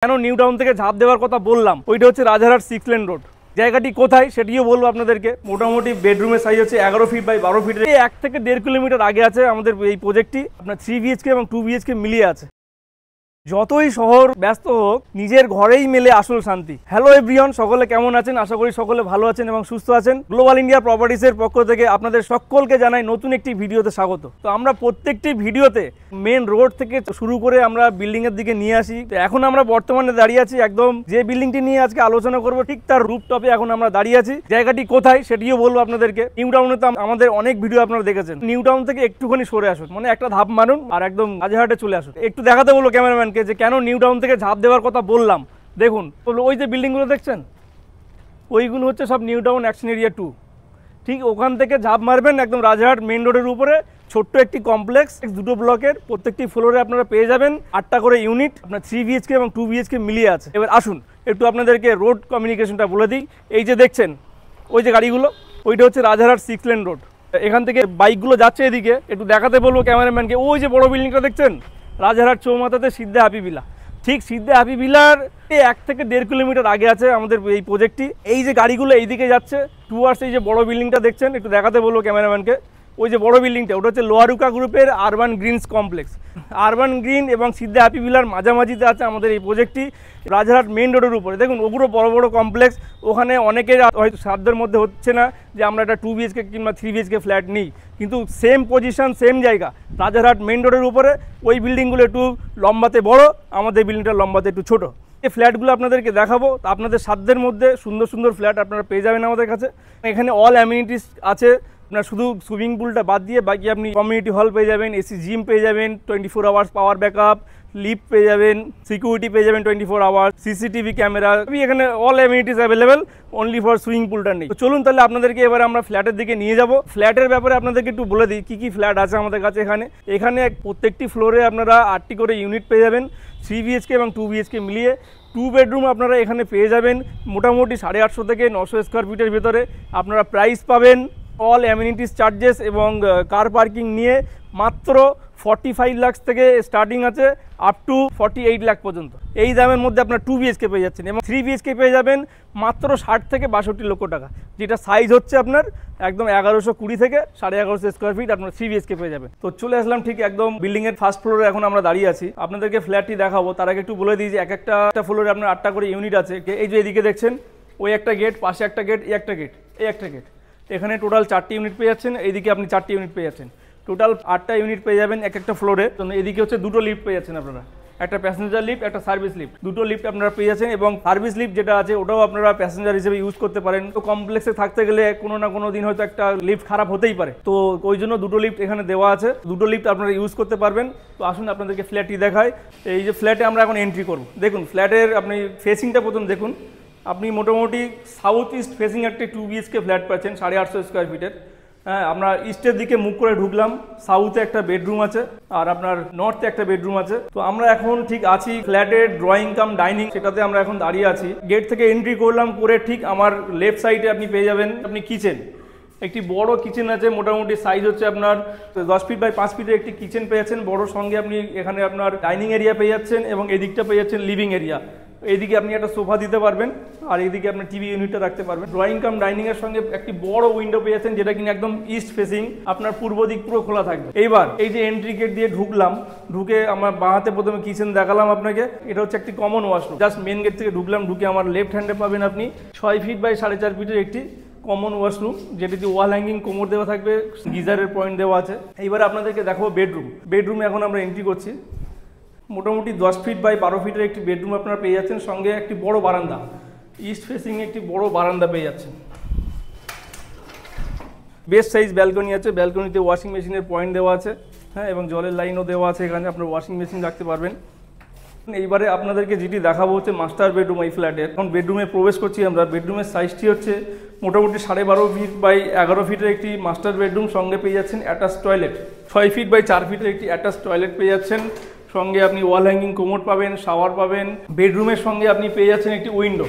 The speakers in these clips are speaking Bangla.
কেন নিউ টাউন থেকে ঝাঁপ দেওয়ার কথা বললাম, ওইটা হচ্ছে রাজারহাট 6 লেন রোড। জায়গাটি কোথায় সেটিও বলবো আপনাদেরকে। মোটামুটি বেডরুমের সাইজ হচ্ছে 11 ফিট বাই 12 ফিট। 1 থেকে 1.5 কিলোমিটার আগে আছে আমাদের এই প্রজেক্টটি। আপনার 3 BHK এবং 2 BHK মিলিয়ে আছে। যতই শহর ব্যস্ত হোক, নিজের ঘরেই মেলে আসল শান্তি। হ্যালো এভরিওয়ান, সকলে কেমন আছেন? আশা করি সকলে ভালো আছেন এবং সুস্থ আছেন। গ্লোবাল ইন্ডিয়া প্রপার্টিসের পক্ষ থেকে আপনাদের সকলকে জানাই নতুন একটি ভিডিওতে স্বাগত। তো আমরা প্রত্যেকটি ভিডিওতে মেন রোড থেকে শুরু করে আমরা বিল্ডিং এর দিকে নিয়ে আসি। তো এখন আমরা বর্তমানে দাঁড়িয়ে আছি একদম যে বিল্ডিংটি নিয়ে আজকে আলোচনা করব, ঠিক তার রুফটপে এখন আমরা দাঁড়িয়ে আছি। জায়গাটি কোথায় সেটিও বলবো আপনাদেরকে। নিউ টাউনে তো আমাদের অনেক ভিডিও আপনারা দেখেছেন। নিউ টাউন থেকে একটুখানি সরে আসুন, মানে একটা ধাপ মারুন আর একদম রাজারহাটে চলে আসুন। একটু দেখাতে বলবো ক্যামেরাম্যানকে যে কেন নিউ টাউন থেকে ঝাঁপ দেওয়ার কথা বললাম। দেখুন ওই যে বিল্ডিংগুলো দেখছেন, ওইগুলো হচ্ছে সব নিউ টাউন অ্যাকশন এরিয়া 2। ঠিক ওখান থেকে ঝাঁপ মারবেন একদম রাজারহাট মেন রোডের উপরে ছোট্ট একটি কমপ্লেক্স, দুটো ব্লকের প্রত্যেকটি ফ্লোরে আপনারা পেয়ে যাবেন 8টা করে ইউনিট। আপনার 3 BHK এবং 2 BHK মিলিয়ে আছে। এবার আসুন একটু আপনাদেরকে রোড কমিউনিকেশনটা বলে দিই। এই যে দেখছেন ওই যে গাড়িগুলো, ওইটা হচ্ছে রাজারহাট 6 লেন রোড। এখান থেকে বাইকগুলো যাচ্ছে এদিকে, একটু দেখাতে বলবো ক্যামেরাম্যানকে। ওই যে বড় বিল্ডিংটা দেখছেন, রাজারহাট চৌমাথাতে সিদ্ধা হ্যাপি ভিলা। ঠিক সিদ্ধা হ্যাপি ভিলার 1 থেকে 1.5 কিলোমিটার আগে আছে আমাদের এই প্রজেক্টটি। এই যে গাড়িগুলো এইদিকে যাচ্ছে টুয়ার্ডস এই যে বড় বিল্ডিংটা দেখছেন, একটু দেখাতে বলবো ক্যামেরাম্যানকে। ওই যে বড় বিল্ডিংটা, ওটা হচ্ছে লোহারুকা গ্রুপের urban Greens complex. Urban green এবং সিদ্ধা হ্যাপি ভিলার মাঝামাঝিতে আছে আমাদের এই প্রজেক্টটি, রাজারহাট মেন রোডের উপরে। দেখুন ওগুলো বড় বড় কমপ্লেক্স, ওখানে অনেকের হয়তো সাধ্যের মধ্যে হচ্ছে না যে আমরা একটা 2 BHK কিংবা 3 BHK ফ্ল্যাট নিই, কিন্তু সেম পজিশন সেম জায়গা রাজারহাট মেন রোডের উপরে। ওই বিল্ডিংগুলো একটু লম্বাতে বড়, আমাদের বিল্ডিংটা লম্বাতে একটু ছোট। এই ফ্ল্যাটগুলো আপনাদেরকে দেখাবো, আপনাদের সাধ্যের মধ্যে সুন্দর সুন্দর ফ্ল্যাট আপনারা পেয়ে যাবেন আমাদের কাছে। এখানে অল অ্যামিনিটিস আছে। আপনার শুধু সুইমিং পুলটা বাদ দিয়ে বাকি আপনি কমিউনিটি হল পেয়ে যাবেন, এসি জিম পেয়ে যাবেন, 24 আওয়ার্স পাওয়ার ব্যাকআপ, লিফট পেয়ে যাবেন, সিকিউরিটি পেয়ে যাবেন 24 আওয়ার্স, সিসিটিভি ক্যামেরা। এখানে all amenities available, only for swimming পুলটা নেই। তো চলুন তাহলে আপনাদেরকে এবার আমরা ফ্ল্যাটের দিকে নিয়ে যাব। ফ্ল্যাটের ব্যাপারে আপনাদেরকে একটু বলে দিই কি কি ফ্ল্যাট আছে আমাদের কাছে। এখানে প্রত্যেকটি ফ্লোরে আপনারা 8টি করে ইউনিট পেয়ে যাবেন, 3 BHK এবং 2 BHK মিলিয়ে। 2 বেডরুম আপনারা এখানে পেয়ে যাবেন মোটামুটি 850 থেকে 900 স্কোয়ার ফিটের ভিতরে আপনারা প্রাইস পাবেন। অল অ্যামিনিটিস চার্জেস এবং কার পার্কিং নিয়ে মাত্র 45 লাখ থেকে স্টার্টিং আছে আপ টু 48 লাখ পর্যন্ত। এই দামের মধ্যে আপনার 2 BHK পেয়ে যাচ্ছেন এবং 3 BHK পেয়ে যাবেন মাত্র 60 থেকে 62 লক্ষ টাকা, যেটা সাইজ হচ্ছে আপনার একদম 1120 থেকে 1150 স্কোয়ার ফিট আপনার 3 BHK পেয়ে যাবেন। তো চলে আসলাম ঠিক একদম বিল্ডিং এর ফার্স্ট ফ্লোরে এখন আমরা দাঁড়িয়ে আছি। আপনাদেরকে ফ্ল্যাটটি দেখাবো, তার আগে একটু বলে দিই যে একটা ফ্লোরে আপনার 8টা করে ইউনিট আছে। এই যে এদিকে দেখছেন ওই একটা গেট, পাশে একটা গেট, এই একটা গেট, এই একটা গেট। এখানে টোটাল 4টি ইউনিট পেয়ে যাচ্ছেন, এইদিকে আপনি 4টি ইউনিট পেয়ে যাচ্ছেন। টোটাল 8টা ইউনিট পেয়ে যাবেন এক একটা ফ্লোরে। এদিকে হচ্ছে 2টো লিফট পেয়ে যাচ্ছেন আপনারা, একটা প্যাসেঞ্জার লিফট, একটা সার্ভিস লিফট। 2টো লিফট আপনারা পেয়ে যাচ্ছেন এবং সার্ভিস লিফট যেটা আছে ওটাও আপনারা প্যাসেঞ্জার হিসেবে ইউজ করতে পারেন। তো কমপ্লেক্সে থাকতে গেলে কোনো না কোনো দিন হয়তো একটা লিফট খারাপ হতেই পারে, তো ওই জন্য 2টো লিফট এখানে দেওয়া আছে। 2টো লিফট আপনারা ইউজ করতে পারবেন। তো আসুন আপনাদেরকে ফ্ল্যাটটি দেখায়। এই যে ফ্ল্যাটে আমরা এখন এন্ট্রি করব। দেখুন ফ্ল্যাটের আপনি ফেসিংটা প্রথম দেখুন। আপনি মোটামুটি সাউথ ইস্ট ফেসিং একটা 2 BHK ফ্ল্যাট পাচ্ছেন 850 স্কোয়ার ফিটের। হ্যাঁ, আমরা ইস্টের দিকে মুখ করে ঢুকলাম, সাউথে একটা বেডরুম আছে আর আপনার নর্থে একটা বেডরুম আছে। তো আমরা এখন ঠিক আছি ফ্ল্যাটের ড্রয়িং কাম ডাইনিং, সেটাতে আমরা এখন দাঁড়িয়ে আছি। গেট থেকে এন্ট্রি করলাম, করে ঠিক আমার লেফট সাইডে আপনি পেয়ে যাবেন আপনি কিচেন। একটি বড় কিচেন আছে, মোটামুটি সাইজ হচ্ছে আপনার 10 ফিট বাই 5 ফিটের একটি কিচেন পেয়ে যাচ্ছেন বড়। সঙ্গে আপনি এখানে আপনার ডাইনিং এরিয়া পেয়ে যাচ্ছেন এবং এদিকটা পেয়ে যাচ্ছেন লিভিং এরিয়া। এইদিকে আপনি একটা সোফা দিতে পারবেন আর এইদিকে আপনার টিভি ইউনিটটা রাখতে পারবেন। ড্রয়িং কাম ডাইনিং এর সঙ্গে একটি বড় উইন্ডো পেয়ে যাচ্ছেন, যেটা কিনা একদম ইস্ট ফেসিং, আপনার পূর্ব দিক পুরো খোলা থাকবে। এইবার এই যে এন্ট্রি গেট দিয়ে ঢুকলাম, ঢুকে আমার বাঁ হাতে প্রথমে কিচেন দেখালাম আপনাকে। এটা হচ্ছে একটি common washroom. Just main gate থেকে ঢুকলাম, ঢুকে আমার লেফট হ্যান্ডে পাবেন আপনি 6 ফিট বাই 4.5 ফিটের একটি কমন ওয়াশরুম, যেটিতে ওয়াল হ্যাঙ্গিং কোমর দেওয়া থাকবে, গিজারের পয়েন্ট দেওয়া আছে। এইবার আপনাদেরকে দেখাবো বেডরুম। বেডরুমে এখন আমরা এন্ট্রি করছি। মোটামুটি 10 ফিট বাই 12 ফিটের একটি বেডরুম আপনারা পেয়ে যাচ্ছেন, সঙ্গে একটি বড় বারান্দা, ইস্ট ফেসিং একটি বড় বারান্দা পেয়ে যাচ্ছেন। বেশ সাইজ ব্যালকনি আছে, ব্যালকনিতে ওয়াশিং মেশিনের পয়েন্ট দেওয়া আছে। হ্যাঁ, এবং জলের লাইনও দেওয়া আছে, এখানে আপনার ওয়াশিং মেশিন রাখতে পারবেন। এইবারে আপনাদেরকে যেটি দেখাবো হচ্ছে মাস্টার বেডরুম এই ফ্ল্যাটের। এখন বেডরুমে প্রবেশ করছি আমরা। বেডরুমের সাইজটি হচ্ছে মোটামুটি 12.5 ফিট বাই 11 ফিটের একটি মাস্টার বেডরুম, সঙ্গে পেয়ে যাচ্ছেন অ্যাটাচ টয়লেট। 6 ফিট বাই 4 ফিটের একটি অ্যাটাচ টয়লেট পেয়ে যাচ্ছেন, সঙ্গে আপনি ওয়াল হ্যাঙ্গিং কোমোড পাবেন, শাওয়ার পাবেন। বেডরুমের সঙ্গে আপনি পেয়ে যাচ্ছেন একটি উইন্ডো,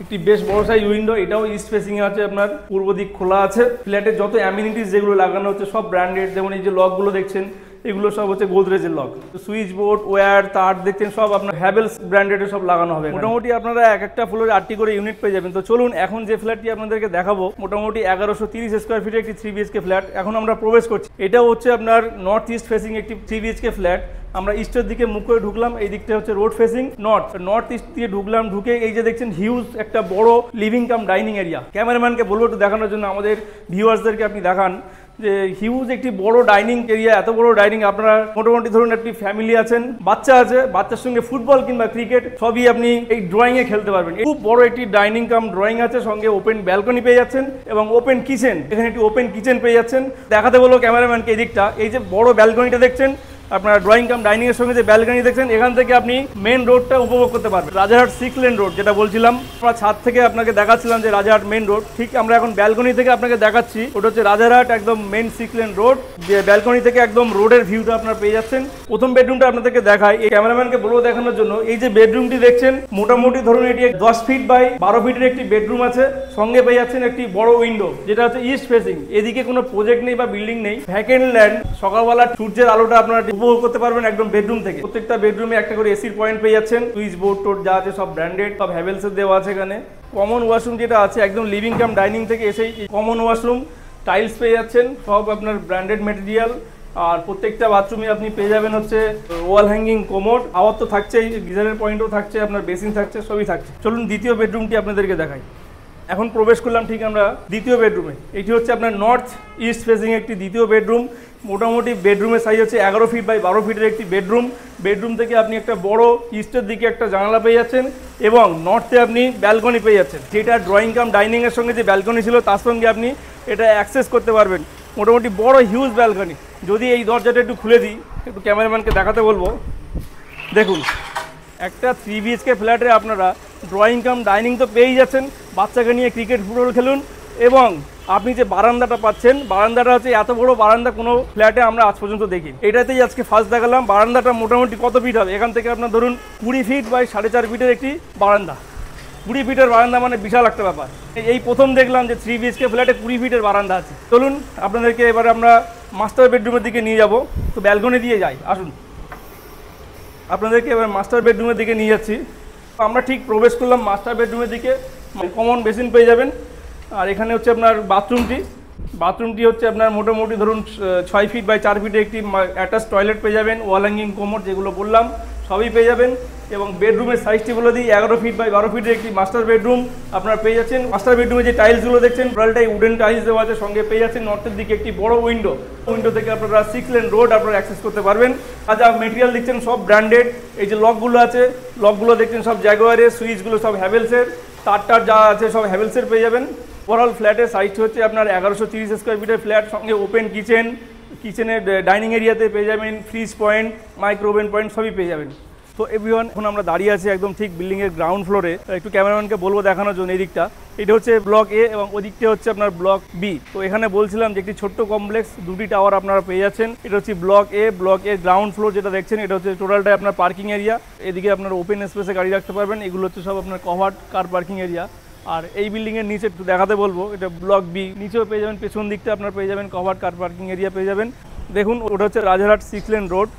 একটি বেশ বড় সাইজ উইন্ডো। এটাও ইস্ট ফেসিং এ আছে, আপনার পূর্ব দিক খোলা আছে। ফ্ল্যাটের যত অ্যামিনিটিস যেগুলো লাগানো হচ্ছে সব ব্র্যান্ডেড। যেমন এই যে লকগুলো দেখছেন, এগুলো সব হচ্ছে গোদরেজের লক। সুইচ বোর্ড, ওয়্যার, তার দেখছেন সব আপনার হ্যাভেলস ব্র্যান্ডেডের সব লাগানো হবে। মোটামুটি আপনারা এক একটা ফ্লোরে 8টি করে ইউনিট পেয়ে যাবেন। তো চলুন এখন যে ফ্ল্যাটটি আপনাদেরকে দেখাবো মোটামুটি 1130 স্কোয়ার ফিটের একটি 3 BHK ফ্ল্যাট এখন আমরা প্রবেশ করছি। এটাও হচ্ছে আপনার নর্থ ইস্ট ফেসিং একটি 3 BHK ফ্ল্যাট। আমরা ইস্টের দিকে মুখ করে ঢুকলাম, এই দিকটা হচ্ছে রোড ফেসিং নর্থ ইস্ট দিয়ে ঢুকলাম। ঢুকে এই যে দেখছেন হিউজ একটা বড় লিভিং কাম ডাইনিং এরিয়া। ক্যামেরাম্যানকে বলবো একটু দেখানোর জন্য, আমাদের ভিউয়ার্সদেরকে আপনি দেখান যে হিউজ একটি বড় ডাইনিং এরিয়া। এত বড় ডাইনিং আপনারা মোটামুটি ধরুন একটি ফ্যামিলি আছেন, বাচ্চা আছে, বাচ্চার সঙ্গে ফুটবল কিংবা ক্রিকেট সবই আপনি এই ড্রয়িং এ খেলতে পারবেন। খুব বড় একটি ডাইনিং কাম ড্রয়িং আছে, সঙ্গে ওপেন ব্যালকনি পেয়ে যাচ্ছেন এবং ওপেন কিচেন, এখানে একটি ওপেন কিচেন পেয়ে যাচ্ছেন। দেখাতে বলবো ক্যামেরাম্যানকে এই দিকটা, এই যে বড় ব্যালকনিটা দেখছেন, আপনার ড্রয়িং কাম ডাইনিং এর সঙ্গে যে ব্যালকনি দেখছেন, এখান থেকে আপনি মেন রোডটা উপভোগ করতে পারবেন। রাজারহাট 6 লেন রোড যেটা বলছিলাম, আমরা ছাদ থেকে আপনাকে দেখাচ্ছিলাম যে রাজারহাট মেন রোড, ঠিক আমরা এখন ব্যালকনি থেকে আপনাকে দেখাচ্ছি। ওটা হচ্ছে রাজারহাট একদম মেন 6 লেন রোড। ব্যালকনি থেকে একদম রোডের ভিউটা আপনারা পেয়ে যাচ্ছেন। প্রথম বেডরুমটা আপনাদেরকে দেখাই, এই ক্যামেরাম্যানকে বলবো দেখানোর জন্য। এই যে বেডরুমটি দেখছেন মোটামুটি ধরুন এটি 10 ফিট বাই 12 ফিটের একটি বেডরুম আছে, সঙ্গে পেয়ে যাচ্ছেন একটি বড় উইন্ডো যেটা হচ্ছে ইস্ট ফেসিং। এদিকে কোনো প্রজেক্ট নেই বা বিল্ডিং নেই, ভ্যাকেন্ট ল্যান্ড। সকালবেলা সূর্যের আলোটা আপনারা উপভোগ করতে পারবেন একদম বেডরুম থেকে। প্রত্যেকটা বেডরুমে একটা করে এসির পয়েন্ট পেয়ে যাচ্ছেন। সুইচ বোর্ড টোড যা আছে সব ব্র্যান্ডেড, সব হ্যাভেলসের দেওয়া আছে। এখানে কমন ওয়াশরুম যেটা আছে একদম লিভিং কাম ডাইনিং থেকে এসেই কমন ওয়াশরুম, টাইলস পেয়ে যাচ্ছেন সব আপনার ব্র্যান্ডেড মেটেরিয়াল। আর প্রত্যেকটা বাথরুমে আপনি পেয়ে যাবেন হচ্ছে ওয়াল হ্যাঙ্গিং কোমোড, আওয়ার তো থাকছেই, গিজারের পয়েন্টও থাকছে, আপনার বেসিন থাকছে, সবই থাকছে। চলুন দ্বিতীয় বেডরুমটি আপনাদেরকে দেখাই। এখন প্রবেশ করলাম ঠিক আমরা দ্বিতীয় বেডরুমে। এটি হচ্ছে আপনার নর্থ ইস্ট ফেসিং একটি দ্বিতীয় বেডরুম। মোটামুটি বেডরুমের সাইজ হচ্ছে 11 ফিট বাই 12 ফিটের একটি বেডরুম। বেডরুম থেকে আপনি একটা বড় ইস্টের দিকে একটা জানালা পেয়ে যাচ্ছেন এবং নর্থে আপনি ব্যালকনি পেয়ে যাচ্ছেন। যেটা ড্রয়িং কাম ডাইনিংয়ের সঙ্গে যে ব্যালকনি ছিল তার সঙ্গে আপনি এটা অ্যাক্সেস করতে পারবেন। মোটামুটি বড় হিউজ ব্যালকনি। যদি এই দরজাটা একটু খুলে দিই, একটু ক্যামেরাম্যানকে দেখাতে বলবো। দেখুন একটা 3 BHK ফ্ল্যাটে আপনারা ড্রয়িং কাম ডাইনিং তো পেয়েই যাচ্ছেন, বাচ্চাকে নিয়ে ক্রিকেট ফুটবল খেলুন, এবং আপনি যে বারান্দাটা পাচ্ছেন, বারান্দাটা হচ্ছে এত বড় বারান্দা কোনো ফ্ল্যাটে আমরা আজ পর্যন্ত দেখি। এটাতেই আজকে ফার্স্ট দেখালাম। বারান্দাটা মোটামুটি কত ফিট হবে, এখান থেকে আপনার ধরুন 20 ফিট বাই 4.5 ফিটের একটি বারান্দা। 20 ফিটের বারান্দা মানে বিশাল একটা ব্যাপার। এই প্রথম দেখলাম যে 3 BHK ফ্ল্যাটে 20 ফিটের বারান্দা আছে। চলুন আপনাদেরকে এবারে আমরা মাস্টার বেডরুমের দিকে নিয়ে যাব। তো ব্যালকনি দিয়ে যাই, আসুন আপনাদেরকে এবার মাস্টার বেডরুমের দিকে নিয়ে যাচ্ছি। আমরা ঠিক প্রবেশ করলাম মাস্টার বেডরুমের দিকে। কমন বেসিন পেয়ে যাবেন। আর এখানে হচ্ছে আপনার বাথরুমটি হচ্ছে আপনার মোটামুটি ধরুন 6 ফিট বাই 4 ফিটে একটি অ্যাটাচ টয়লেট পেয়ে যাবেন। ওয়াল হ্যাঙ্গিং কোমোড যেগুলো বললাম সবই পেয়ে যাবেন। এবং বেডরুমের সাইজটি বলে দিই, 11 ফিট বাই 12 ফিটের একটি মাস্টার বেডরুম আপনারা পেয়ে যাচ্ছেন। মাস্টার বেডরুমে যে টাইলসগুলো দেখছেন টোটালটাই উডেন টাইলস দেওয়া আছে, সঙ্গে পেয়ে যাচ্ছেন নর্থের দিকে একটি বড় উইন্ডো থেকে আপনারা 6 লেন রোড আপনারা অ্যাক্সেস করতে পারবেন। আর যা মেটেরিয়াল দেখছেন সব ব্র্যান্ডেড। এই যে লকগুলো আছে, লকগুলো দেখছেন সব জাগুয়ারের, সুইচগুলো সব হ্যাভেলসের, তার যা আছে সব হ্যাভেলসের পেয়ে যাবেন। ওভারঅল ফ্ল্যাটের সাইজটি হচ্ছে আপনার 1130 স্কোয়ার ফিটের ফ্ল্যাট, সঙ্গে ওপেন কিচেনের ডাইনিং এরিয়াতে পেয়ে যাবেন fridge point, micro oven point সবই পেয়ে যাবেন। তো এভরিওয়ান, এখন আমরা দাঁড়িয়ে আছি একদম ঠিক বিল্ডিংয়ের গ্রাউন্ড ফ্লোরে। একটু ক্যামেরাম্যানকে বলবো দেখানোর জন্য এই দিকটা। এটা হচ্ছে ব্লক এ এবং ওই দিকটা হচ্ছে আপনার ব্লক বি। তো এখানে বলছিলাম যে একটি ছোট্ট কমপ্লেক্স, 2টি টাওয়ার আপনারা পেয়ে যাচ্ছেন। এটা হচ্ছে ব্লক এর গ্রাউন্ড ফ্লোর যেটা দেখছেন, এটা হচ্ছে টোটালটাই আপনার পার্কিং এরিয়া। এদিকে আপনার ওপেন স্পেসে গাড়ি রাখতে পারবেন। এগুলো হচ্ছে সব আপনার কভার্ড কার পার্কিং এরিয়া। আর এই বিল্ডিংয়ের নিচে একটু দেখাতে বলবো, এটা ব্লক বি। নিচেও পেয়ে যাবেন, পেছন দিকটা আপনার পেয়ে যাবেন কভার্ড কার পার্কিং এরিয়া পেয়ে যাবেন। দেখুন ওটা হচ্ছে রাজারহাট 6 লেন রোড।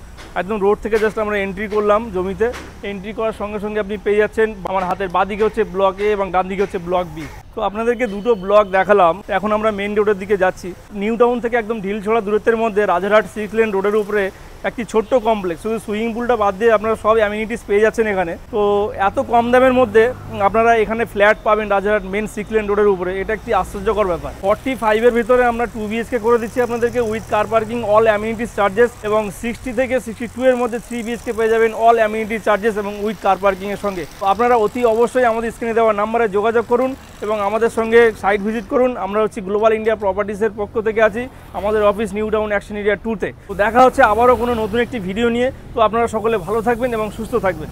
একদম রোড থেকে জাস্ট আমরা এন্ট্রি করলাম জমিতে। এন্ট্রি করার সঙ্গে সঙ্গে আপনি পেয়ে যাচ্ছেন আমার হাতের বাঁদিকে হচ্ছে ব্লক এ এবং ডান দিকে হচ্ছে ব্লক বি। তো আপনাদেরকে দুটো ব্লক দেখালাম। এখন আমরা মেন রোডের দিকে যাচ্ছি। নিউ টাউন থেকে একদম ঢিলছড়া দূরত্বের মধ্যে রাজারহাট 6 লেন রোডের উপরে একটি ছোট্ট কমপ্লেক্স, শুধু সুইমিং পুলটা বাদ দিয়ে আপনারা সব অ্যামিনিটিস পেয়ে যাচ্ছেন এখানে। তো এত কম দামের মধ্যে আপনারা এখানে ফ্ল্যাট পাবেন রাজারহাট মেন 6 লেন রোডের উপরে, এটা একটি আশ্চর্যকর ব্যাপার। 45-এর ভিতরে আমরা 2 BHK করে দিচ্ছি আপনাদেরকে with car parking, all amenities charges. এবং 60 থেকে 62 এর মধ্যে 3 BHK পেয়ে যাবেন অল অ্যামিনিটিস চার্জেস এবং উইথ কার পার্কিং এর সঙ্গে। তো আপনারা অতি অবশ্যই আমাদের স্ক্রিনে দেওয়া নাম্বারে যোগাযোগ করুন এবং আমাদের সঙ্গে সাইট ভিজিট করুন। আমরা হচ্ছে গ্লোবাল ইন্ডিয়া প্রপার্টিসের পক্ষ থেকে আছি, আমাদের office New Town Action Area 2-তে। তো দেখা হচ্ছে আবারও কোনো নতুন একটি ভিডিও নিয়ে। তো আপনারা সকলে ভালো থাকবেন এবং সুস্থ থাকবেন।